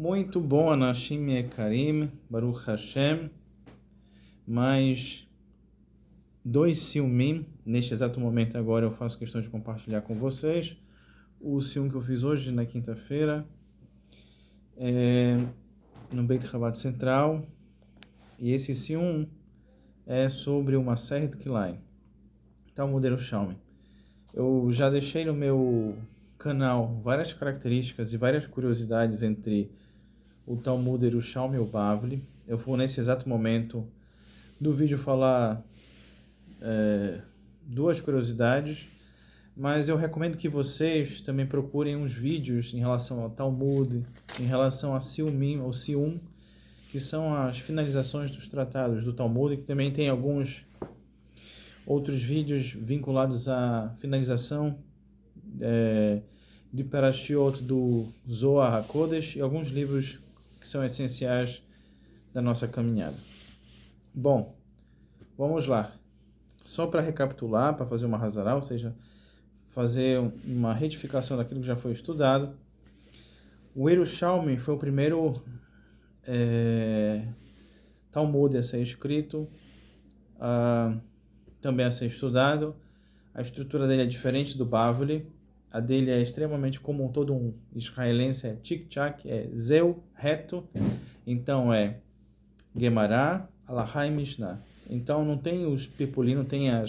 Muito bom, Anashim Karim, Baruch Hashem. Mais dois Siumim. Neste exato momento agora eu faço questão de compartilhar com vocês o Sium que eu fiz hoje na quinta-feira, no Beit Chabad Central. E esse Sium é sobre uma série de Kilai, Talmud Yerushalmi. Eu já deixei no meu canal várias características e várias curiosidades entre o Talmud Yerushalmi e o Bavli. Eu vou nesse exato momento do vídeo falar duas curiosidades, mas eu recomendo que vocês também procurem uns vídeos em relação ao Talmud, em relação a Siumim ou Sium, que são as finalizações dos tratados do Talmud, que também tem alguns outros vídeos vinculados à finalização de Parashiot do Zohar HaKodesh e alguns livros que são essenciais da nossa caminhada. Bom, vamos lá. Só para recapitular, para fazer uma Hazará, ou seja, fazer uma retificação daquilo que já foi estudado. O Yerushalmi foi o primeiro Talmud a ser escrito, também a ser estudado. A estrutura dele é diferente do Bavli. A dele é extremamente como todo um israelense, é tic-tac, é zeu, reto. Então é Gemara, Alahá e Mishnah. Então não tem os pipulim, não tem a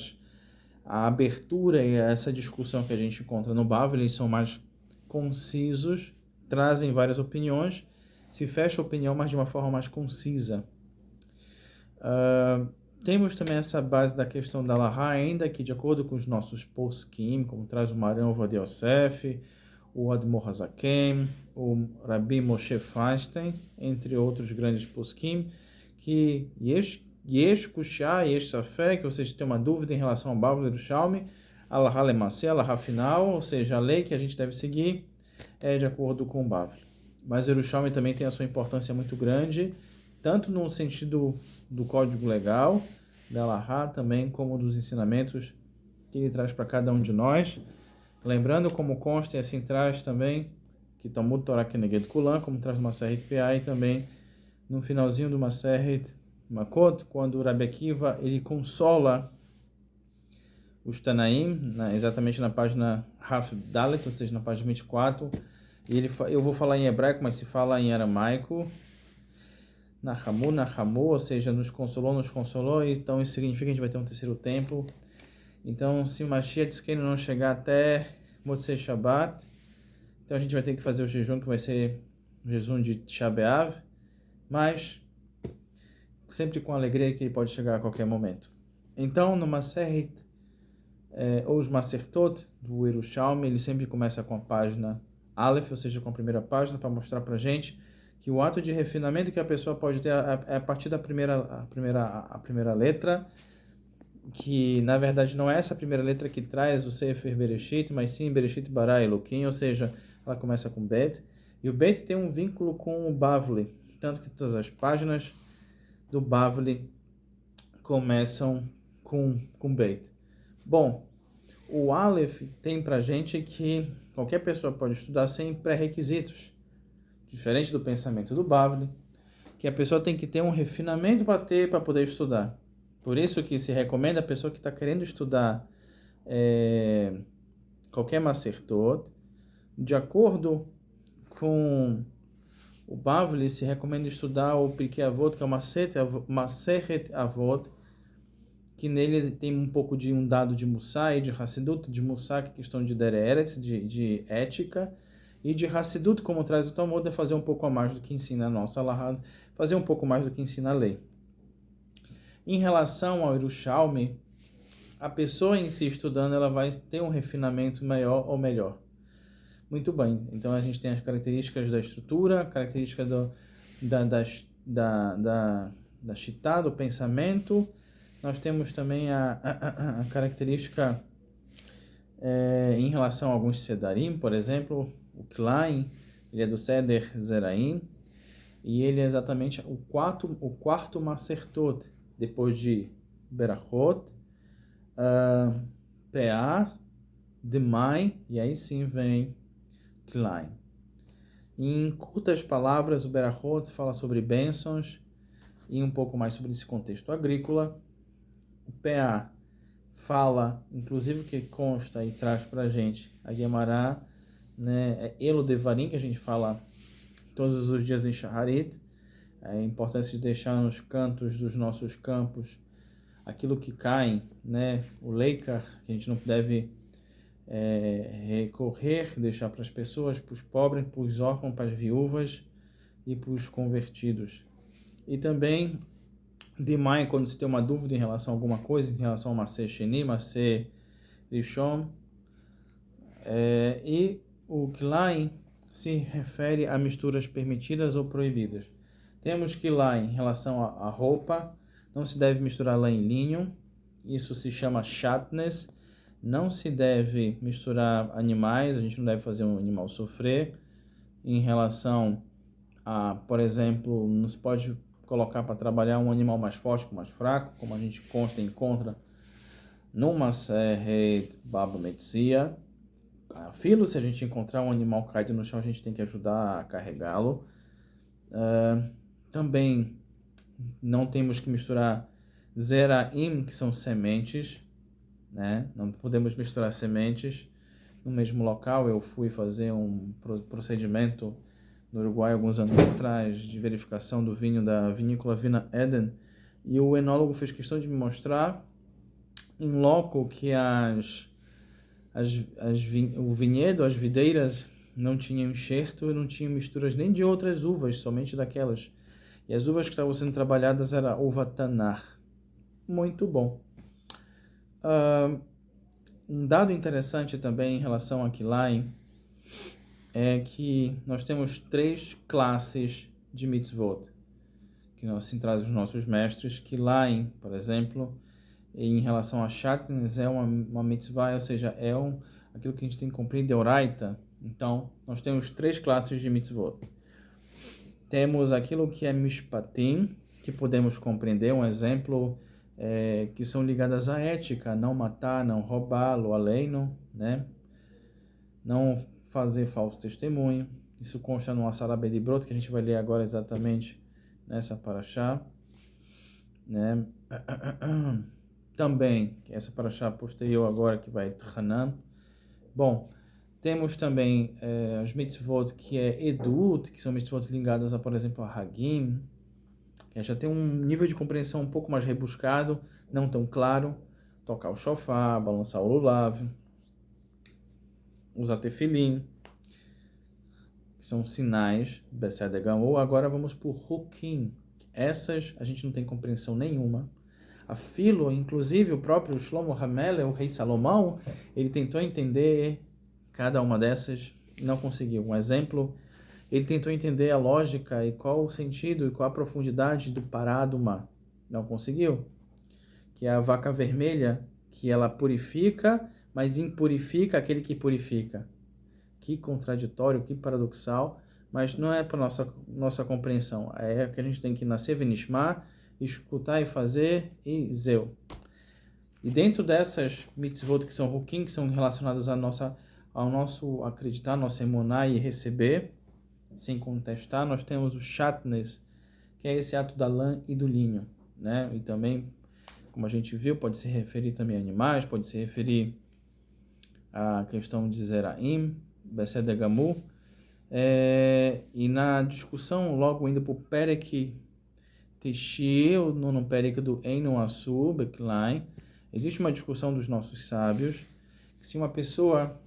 abertura e essa discussão que a gente encontra no Bavli. Eles são mais concisos, trazem várias opiniões, se fecha a opinião, mas de uma forma mais concisa. Temos também essa base da questão da Alahá, ainda que de acordo com os nossos poskim, como traz o Maran Ovadia Yosef, o Admor Hazaken, o Rabbi Moshe Feinstein, entre outros grandes poskim, que Yesh Kushá, Yesh Safek, ou seja, tem uma dúvida em relação ao Bavli Yerushalmi, Alahá Lemase, Alahá final, ou seja, a lei que a gente deve seguir é de acordo com o Bavli. Mas o Yerushalmi também tem a sua importância muito grande, tanto no sentido do código legal, da Alahá, também como dos ensinamentos que ele traz para cada um de nós. Lembrando, como consta e assim traz também, que Talmud Torah Keneged Kulan, como traz uma Maseret Peah, e também no finalzinho do Maseret Makot, quando o Rabbi Akiva ele consola os Tanaim, exatamente na página Haf Dalet, ou seja, na página 24, e eu vou falar em hebraico, mas se fala em aramaico, Nahamu, ou seja, nos consolou, então isso significa que a gente vai ter um terceiro tempo. Então, se o Mashiach não chegar até Motzei Shabbat, então a gente vai ter que fazer o jejum, que vai ser o jejum de Tisha B'Av, mas sempre com alegria, que ele pode chegar a qualquer momento. Então, no Maseret, ou os Masertot do Yerushalmi, ele sempre começa com a página Aleph, ou seja, com a primeira página, para mostrar para a gente que o ato de refinamento que a pessoa pode ter é a partir da primeira letra, que na verdade não é essa primeira letra que traz o Sefer Bereshit, mas sim Bereshit bara Elokim, ou seja, ela começa com Bet, e o Bet tem um vínculo com o Bavli, tanto que todas as páginas do Bavli começam com Bet. Bom, o Aleph tem pra gente que qualquer pessoa pode estudar sem pré-requisitos, diferente do pensamento do Bavli, que a pessoa tem que ter um refinamento para poder estudar. Por isso que se recomenda a pessoa que está querendo estudar qualquer Masertot, de acordo com o Bavli, se recomenda estudar o Pirkei Avot, que é o Maseret Avot, que nele tem um pouco de um dado de Mussar e de Hassidut, de Mussar, que é questão de Der Eretz, de ética, e de Hassidut, como traz o Talmud, é fazer um pouco a mais do que ensina a nossa Alahá, fazer um pouco mais do que ensina a lei. Em relação ao Yerushalmi, a pessoa em si estudando, ela vai ter um refinamento maior ou melhor. Muito bem, então a gente tem as características da estrutura, característica da Shitá, do pensamento. Nós temos também a característica em relação a alguns Sedarim, por exemplo, o Klein, ele é do Seder Zeraim, e ele é exatamente o quarto Masertot, depois de Berachot, Peah, Demai, e aí sim vem Klein. Em curtas palavras, o Berachot fala sobre bênçãos e um pouco mais sobre esse contexto agrícola. O PA fala, inclusive que consta e traz para a gente a Guemará, né, é Elo Devarim, que a gente fala todos os dias em Shaharit, a importância de deixar nos cantos dos nossos campos aquilo que cai, né, o leikar, que a gente não deve recorrer, deixar para as pessoas, para os pobres, para os órfãos, para as viúvas e para os convertidos. E também, de mãe, quando se tem uma dúvida em relação a alguma coisa, em relação a Maseh Sheni, Maseh Rishon, e o Kilaim se refere a misturas permitidas ou proibidas. Temos Kilaim em relação à roupa, não se deve misturar lã e linho, isso se chama shatnez. Não se deve misturar animais, a gente não deve fazer um animal sofrer. Em relação a, por exemplo, não se pode colocar para trabalhar um animal mais forte com mais fraco, como a gente encontra no Maseret Baba Metzia. Filo, se a gente encontrar um animal caído no chão, a gente tem que ajudar a carregá-lo. Também não temos que misturar zeraim, que são sementes, né? Não podemos misturar sementes no mesmo local. Eu fui fazer um procedimento no Uruguai alguns anos atrás de verificação do vinho da vinícola Vina Eden, e o enólogo fez questão de me mostrar em loco que o vinhedo, as videiras não tinham enxerto e não tinham misturas nem de outras uvas, somente daquelas. E as uvas que estavam sendo trabalhadas era uva tanar. Muito bom. Um dado interessante também em relação a Kilaim é que nós temos 3 classes de mitzvot, que assim trazem os nossos mestres. Kilaim, por exemplo, em relação a Shatnez, é uma mitzvah, ou seja, aquilo que a gente tem que cumprir de oraita. Então, nós temos 3 classes de mitzvot. Temos aquilo que é mishpatim, que podemos compreender, um exemplo, que são ligadas à ética, não matar, não roubar, lo aleino, né? Não fazer falso testemunho. Isso consta no Asara Bedibrot, que a gente vai ler agora exatamente nessa paraxá, né? Também, essa paraxá posterior agora, que vai Hanan. Bom, temos também as mitzvot que é Edut, que são mitzvot ligadas a, por exemplo, a Hagim, que já tem um nível de compreensão um pouco mais rebuscado, não tão claro. Tocar o shofar, balançar o lulav, usar tefilim, que são sinais, Besed Gamur. Agora vamos por Hukim. Essas a gente não tem compreensão nenhuma. A filo, inclusive o próprio Shlomo Hamele, o rei Salomão, ele tentou entender cada uma dessas, não conseguiu. Um exemplo, ele tentou entender a lógica e qual o sentido e qual a profundidade do paraduma. Não conseguiu. Que é a vaca vermelha, que ela purifica, mas impurifica aquele que purifica. Que contraditório, que paradoxal, mas não é para nossa compreensão. É que a gente tem que nascer venishma, escutar e fazer, e zeu. E dentro dessas mitzvot que são hukim, que são relacionadas ao nosso acreditar, nossa emuná e receber, sem contestar, nós temos o shatnez, que é esse ato da lã e do linho, né? E também, como a gente viu, pode se referir também a animais, pode se referir à questão de zeraim, Besed Gamur. E na discussão, logo indo para o Perek Teixi, no Perek do Eino Asu, Beklein, existe uma discussão dos nossos sábios, que se uma pessoa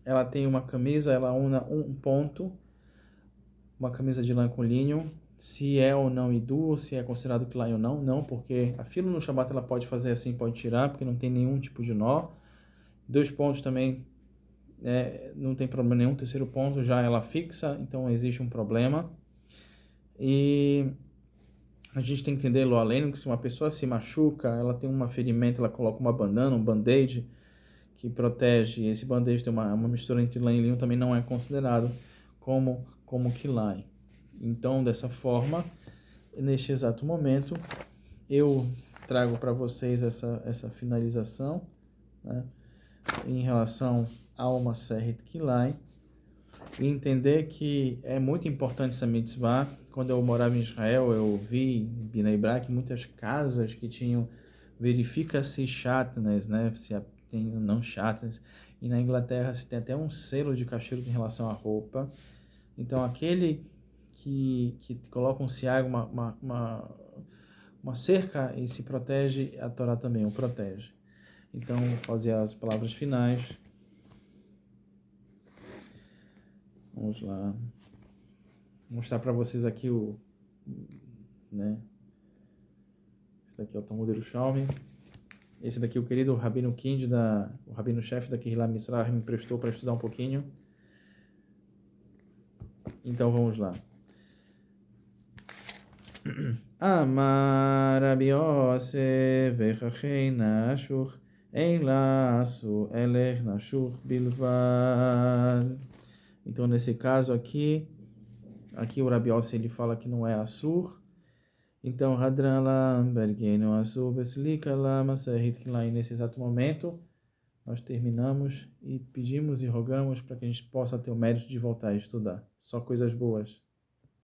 ela tem uma camisa, ela una um ponto, uma camisa de lã com linho, se é ou não idu, se é considerado Klein ou não, porque a filo no Shabat ela pode fazer assim, pode tirar, porque não tem nenhum tipo de nó. 2 pontos também, não tem problema nenhum. 3º ponto já ela fixa, então existe um problema. E a gente tem que entender, lo além, que se uma pessoa se machuca, ela tem um ferimento, ela coloca uma bandana, um band-aid, que protege, e esse band-aid tem uma mistura entre lã e linho, também não é considerado como Kilaim. Então, dessa forma, neste exato momento, eu trago para vocês essa finalização, né, em relação ao Maseret Kilaim. e entender que é muito importante essa mitzvah. Quando eu morava em Israel, eu vi em Bnei Brak muitas casas que tinham verifica-se shatnez, né? Se tem não shatnez. E na Inglaterra se tem até um selo de castigo em relação à roupa. Então aquele que coloca um siag, uma cerca e se protege, a Torá também o protege. Então, vou fazer as palavras finais. Vamos lá. Vou mostrar para vocês aqui né? Esse daqui é o Talmud Yerushalmi. Esse daqui o querido Rabino Kind, o Rabino-chefe da Kehillah Mizrah, me emprestou para estudar um pouquinho. Então, vamos lá. Amar Rabi Yosef vechachei nashuch ein lasu elech nashuch bilvad. Então, nesse caso aqui o Rabi Yosef ele fala que não é Assur. Então, Hadran Lam Bergeno Assur Beslika Lam Asehit Kilaim. Nesse exato momento, nós terminamos e pedimos e rogamos para que a gente possa ter o mérito de voltar a estudar. Só coisas boas.